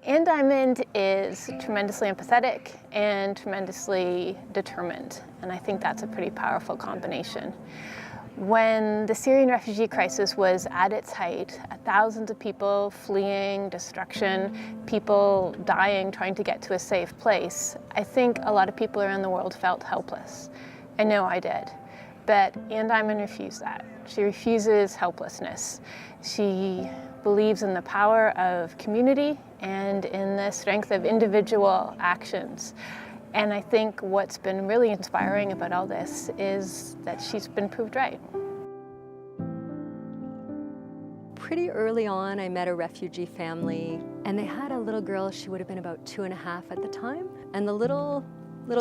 Dymond is tremendously empathetic and tremendously determined, and I think that's a pretty powerful combination. When the Syrian refugee crisis was at its height, thousands of people fleeing destruction, people dying trying to get to a safe place, I think a lot of people around the world felt helpless. I know I did. But Dymond refused that. She refuses helplessness. She believes in the power of community and in the strength of individual actions. And I think what's been really inspiring about all this is that she's been proved right. Pretty early on, I met a refugee family, and they had a little girl. She would have been about 2.5 at the time. And the little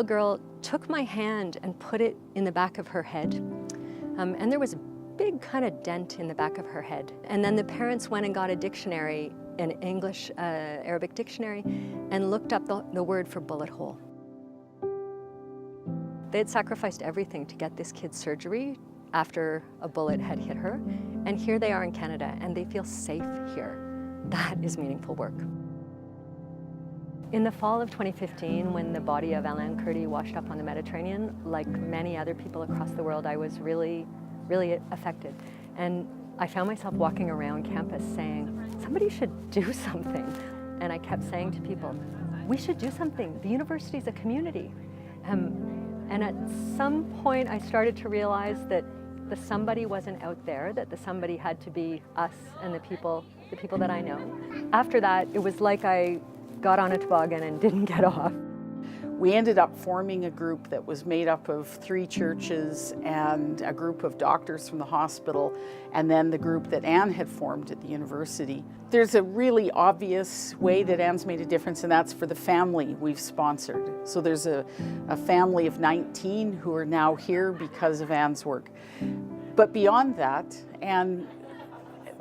girl took my hand and put it in the back of her head. And there was a big kind of dent in the back of her head. And then the parents went and got a dictionary, an English Arabic dictionary, and looked up the word for bullet hole. They had sacrificed everything to get this kid's surgery after a bullet had hit her. And here they are in Canada, and they feel safe here. That is meaningful work. In the fall of 2015, when the body of Alain Kurdi washed up on the Mediterranean, like many other people across the world, I was really affected. And I found myself walking around campus saying, somebody should do something. And I kept saying to people, we should do something. The university is a community. And at some point, I started to realize that the somebody wasn't out there, that the somebody had to be us and the people that I know. After that, it was like I got on a toboggan and didn't get off. We ended up forming a group that was made up of 3 churches and a group of doctors from the hospital, and then the group that Anne had formed at the university. There's a really obvious way that Anne's made a difference, and that's for the family we've sponsored. So there's a family of 19 who are now here because of Anne's work. But beyond that, Anne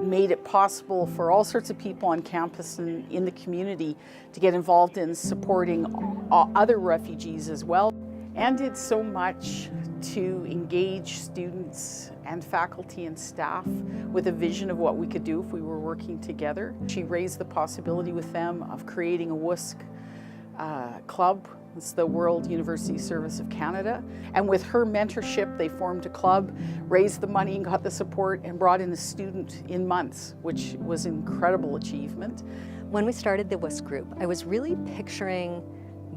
made it possible for all sorts of people on campus and in the community to get involved in supporting other refugees as well. Anne did so much to engage students and faculty and staff with a vision of what we could do if we were working together. She raised the possibility with them of creating a WUSC club. It's the World University Service of Canada. And with her mentorship, they formed a club, raised the money and got the support, and brought in a student in months, which was an incredible achievement. When we started the WUSC group, I was really picturing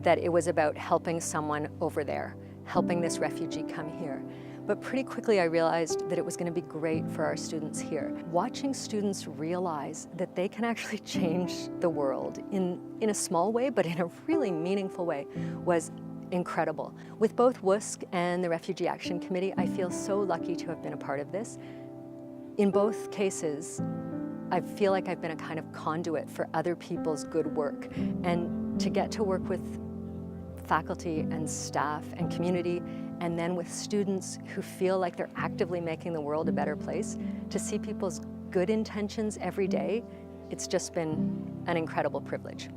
that it was about helping someone over there, helping this refugee come here. But pretty quickly I realized that it was going to be great for our students here. Watching students realize that they can actually change the world in a small way, but in a really meaningful way, was incredible. With both WUSC and the Refugee Action Committee, I feel so lucky to have been a part of this. In both cases, I feel like I've been a kind of conduit for other people's good work, and to get to work with faculty and staff and community, and then with students who feel like they're actively making the world a better place, to see people's good intentions every day, it's just been an incredible privilege.